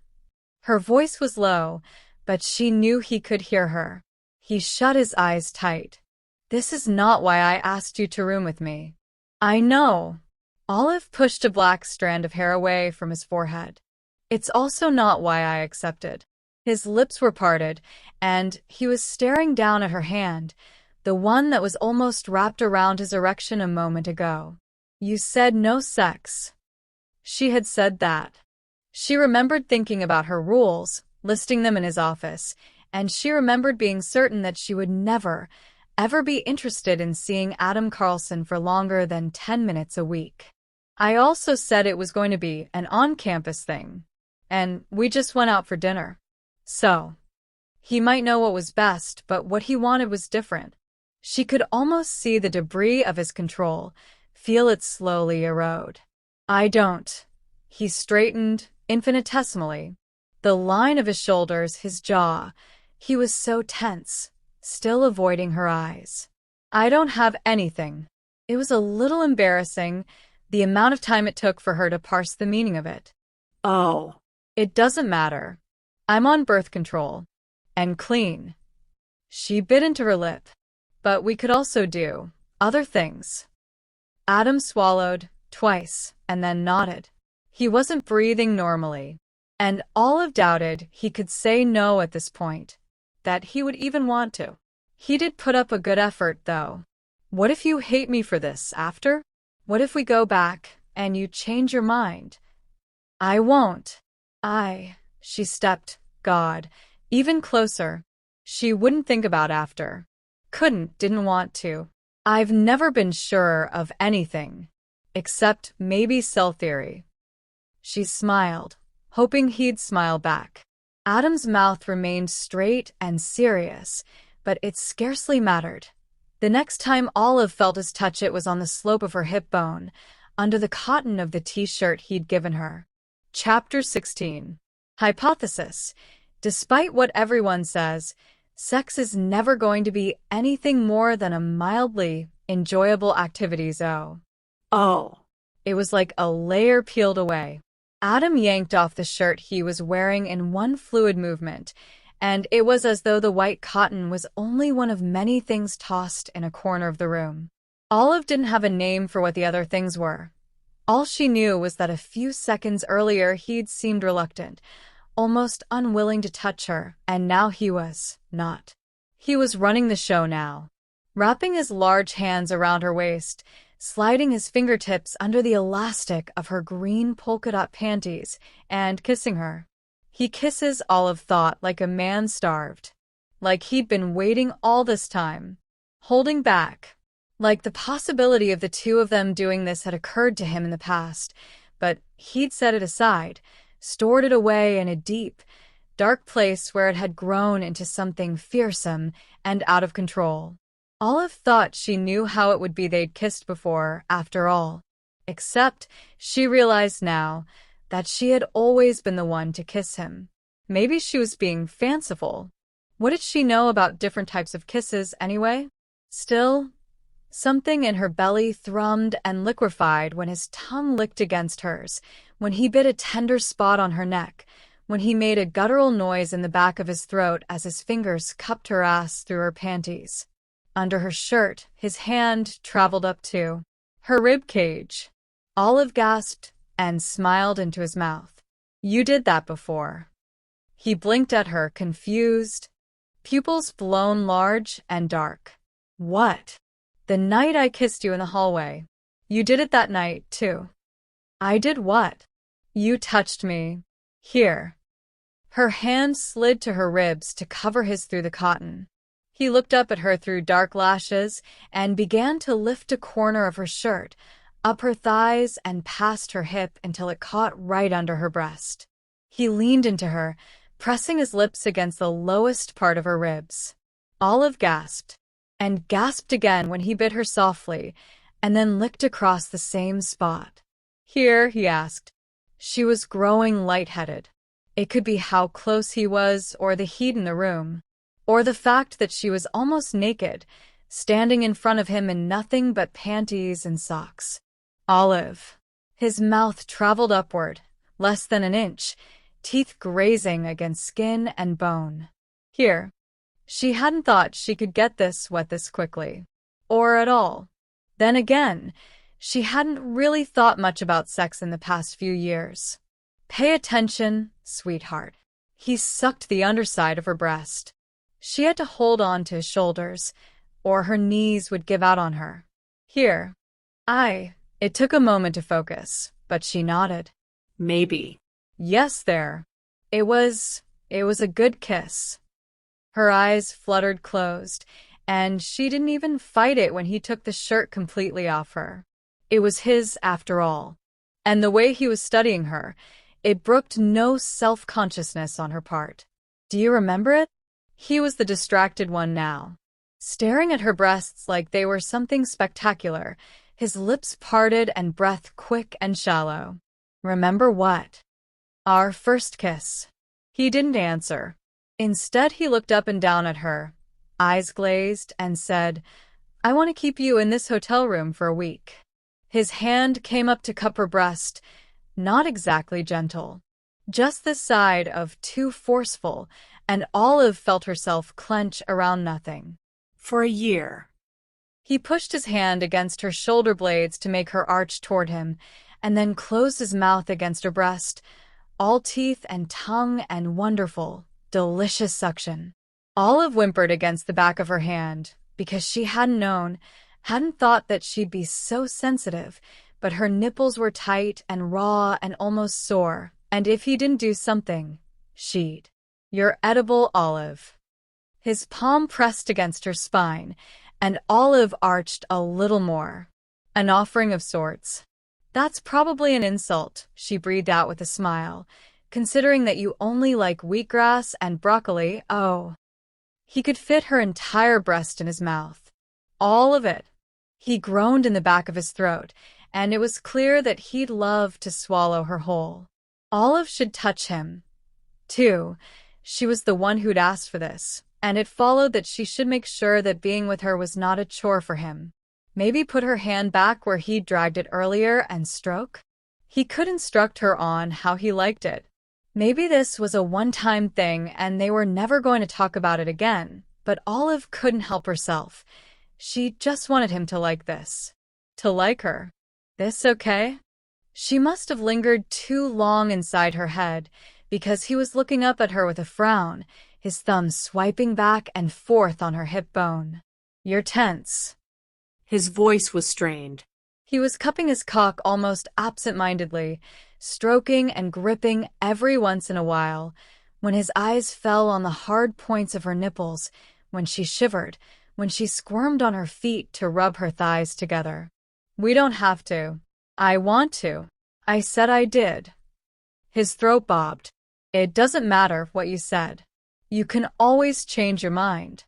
Her voice was low, but she knew he could hear her. He shut his eyes tight. This is not why I asked you to room with me. I know. Olive pushed a black strand of hair away from his forehead. It's also not why I accepted. His lips were parted, and he was staring down at her hand, the one that was almost wrapped around his erection a moment ago. You said no sex. She had said that. She remembered thinking about her rules, listing them in his office, and she remembered being certain that she would never, ever be interested in seeing Adam Carlson for longer than 10 minutes a week. I also said it was going to be an on-campus thing, and we just went out for dinner. So, he might know what was best, but what he wanted was different. She could almost see the debris of his control, feel it slowly erode. I don't. He straightened, infinitesimally. The line of his shoulders, his jaw. He was so tense, still avoiding her eyes. I don't have anything. It was a little embarrassing, the amount of time it took for her to parse the meaning of it. Oh. It doesn't matter. I'm on birth control. And clean. She bit into her lip. But we could also do other things. Adam swallowed, twice, and then nodded. He wasn't breathing normally. And Olive doubted he could say no at this point, that he would even want to. He did put up a good effort, though. What if you hate me for this after? What if we go back, and you change your mind? I won't. She stepped, God, even closer. She wouldn't think about after. Didn't want to. I've never been sure of anything. Except maybe cell theory. She smiled, hoping he'd smile back. Adam's mouth remained straight and serious, but it scarcely mattered. The next time Olive felt his touch, it was on the slope of her hip bone, under the cotton of the t-shirt he'd given her. Chapter 16. Hypothesis. Despite what everyone says, sex is never going to be anything more than a mildly enjoyable activity. Oh. It was like a layer peeled away. Adam yanked off the shirt he was wearing in one fluid movement, and it was as though the white cotton was only one of many things tossed in a corner of the room. Olive didn't have a name for what the other things were. All she knew was that a few seconds earlier he'd seemed reluctant, almost unwilling to touch her, and now he was not. He was running the show now, wrapping his large hands around her waist, sliding his fingertips under the elastic of her green polka-dot panties, and kissing her. He kisses, Olive thought, like a man starved. Like he'd been waiting all this time, holding back. Like the possibility of the two of them doing this had occurred to him in the past, but he'd set it aside, stored it away in a deep, dark place where it had grown into something fearsome and out of control. Olive thought she knew how it would be they'd kissed before, after all. Except she realized now that she had always been the one to kiss him. Maybe she was being fanciful. What did she know about different types of kisses, anyway? Still, something in her belly thrummed and liquefied when his tongue licked against hers, when he bit a tender spot on her neck, when he made a guttural noise in the back of his throat as his fingers cupped her ass through her panties. Under her shirt, his hand traveled up to her rib cage. Olive gasped and smiled into his mouth. You did that before. He blinked at her, confused, pupils blown large and dark. What? The night I kissed you in the hallway. You did it that night, too. I did what? You touched me. Here. Her hand slid to her ribs to cover his through the cotton. He looked up at her through dark lashes and began to lift a corner of her shirt, up her thighs and past her hip until it caught right under her breast. He leaned into her, pressing his lips against the lowest part of her ribs. Olive gasped, and gasped again when he bit her softly, and then licked across the same spot. Here, he asked. She was growing lightheaded. It could be how close he was, or the heat in the room, or the fact that she was almost naked, standing in front of him in nothing but panties and socks. Olive. His mouth traveled upward, less than an inch, teeth grazing against skin and bone. Here. She hadn't thought she could get this wet this quickly. Or at all. Then again, she hadn't really thought much about sex in the past few years. Pay attention, sweetheart. He sucked the underside of her breast. She had to hold on to his shoulders, or her knees would give out on her. Here. It took a moment to focus, but she nodded. Maybe. Yes, there. It was a good kiss. Her eyes fluttered closed, and she didn't even fight it when he took the shirt completely off her. It was his after all. And the way he was studying her, it brooked no self-consciousness on her part. Do you remember it? He was the distracted one now, staring at her breasts like they were something spectacular, his lips parted and breath quick and shallow. Remember what? Our first kiss. He didn't answer. Instead, he looked up and down at her, eyes glazed, and said, I want to keep you in this hotel room for a week. His hand came up to cup her breast, not exactly gentle, just this side of too forceful, and Olive felt herself clench around nothing. For a year. He pushed his hand against her shoulder blades to make her arch toward him, and then closed his mouth against her breast, all teeth and tongue and wonderful, delicious suction. Olive whimpered against the back of her hand, because she hadn't thought that she'd be so sensitive, but her nipples were tight and raw and almost sore, and if he didn't do something, she'd. You're edible, Olive. His palm pressed against her spine, and Olive arched a little more. An offering of sorts. That's probably an insult, she breathed out with a smile, considering that you only like wheatgrass and broccoli. Oh. He could fit her entire breast in his mouth. All of it. He groaned in the back of his throat, and it was clear that he'd love to swallow her whole. Olive should touch him, too. She was the one who'd asked for this, and it followed that she should make sure that being with her was not a chore for him. Maybe put her hand back where he'd dragged it earlier and stroke? He could instruct her on how he liked it. Maybe this was a one-time thing and they were never going to talk about it again, but Olive couldn't help herself. She just wanted him to like this. To like her. This okay? She must have lingered too long inside her head, because he was looking up at her with a frown, his thumb swiping back and forth on her hip bone. You're tense. His voice was strained. He was cupping his cock almost absent-mindedly, stroking and gripping every once in a while, when his eyes fell on the hard points of her nipples, when she shivered, when she squirmed on her feet to rub her thighs together. We don't have to. I want to. I said I did. His throat bobbed. It doesn't matter what you said. You can always change your mind.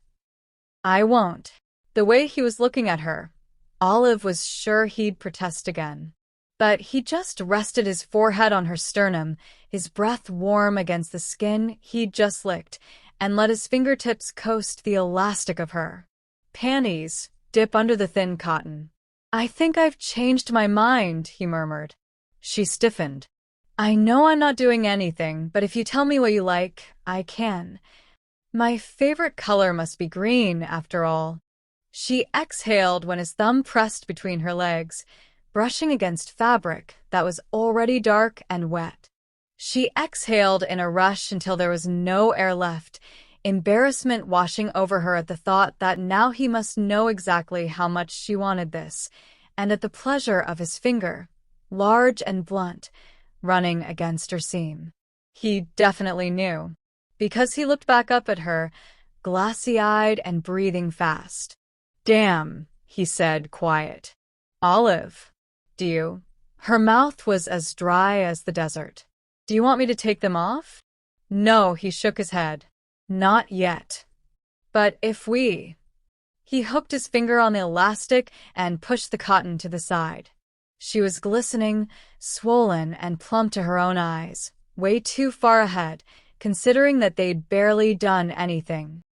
I won't. The way he was looking at her, Olive was sure he'd protest again. But he just rested his forehead on her sternum, his breath warm against the skin he'd just licked, and let his fingertips coast the elastic of her panties, dip under the thin cotton. I think I've changed my mind, he murmured. She stiffened. I know I'm not doing anything, but if you tell me what you like, I can. My favorite color must be green, after all. She exhaled when his thumb pressed between her legs, brushing against fabric that was already dark and wet. She exhaled in a rush until there was no air left, embarrassment washing over her at the thought that now he must know exactly how much she wanted this, and at the pleasure of his finger, large and blunt, running against her seam. He definitely knew, because he looked back up at her, glassy-eyed and breathing fast. "Damn," he said, quiet. "Olive, do you?" Her mouth was as dry as the desert. "Do you want me to take them off?" "No," he shook his head. "Not yet. But if we—" He hooked his finger on the elastic and pushed the cotton to the side. She was glistening, swollen, and plump to her own eyes, way too far ahead, considering that they'd barely done anything.